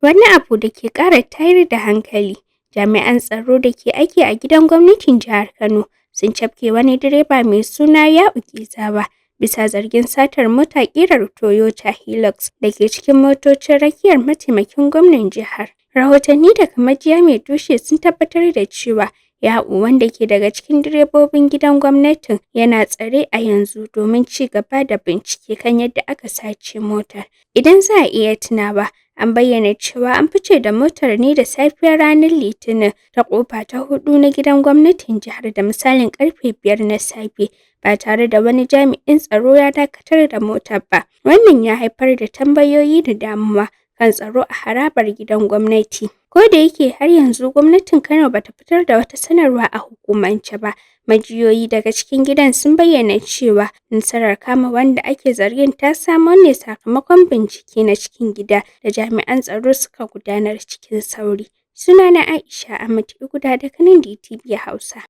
Wani abu da ke ƙara tayar da hankali, jami'an tsaro da ke aiki a gidan gwamnatin jihar Kano sun cafke wani direba mai suna Ya'u Gezawa bisa zargin satar mota ƙirar Toyota Hilux da ke cikin motocin rakiyar mataimakin gwamnan jihar. Rahotanni daga majiya mai tushe sun tabbatar da cewa Ya'u, wanda ke daga cikin direbobin gidan gwamnatin, yana tsare a yanzu domin ci gaba da bincike kan yadda aka sace motar. Idan za a iya tunawa, an bayyana cewa an fice da motar ne da safiyar ranar Litinin ta kofa ta 4 na gidan gwamnatin jihar da misalin karfe 5 na safe, ba tare da wani jami'in tsaro ya dakatar da motar ba. Wannan ya haifar da tambayoyi da damuwa kan tsaro a harabar gidan gwamnati. Ko da yake har yanzu gwamnatin Kano bata fitar da wata sanarwa a hukumance ba, majiyoyi daga cikin gidan sun bayyana cewa nasarar kama wanda ake zargin ta samo ne sakamakon bincike na cikin gida da jami'an tsaro suka gudanar cikin sauri. Sunana Aisha Ahmad Iguda daga nan DTV Hausa.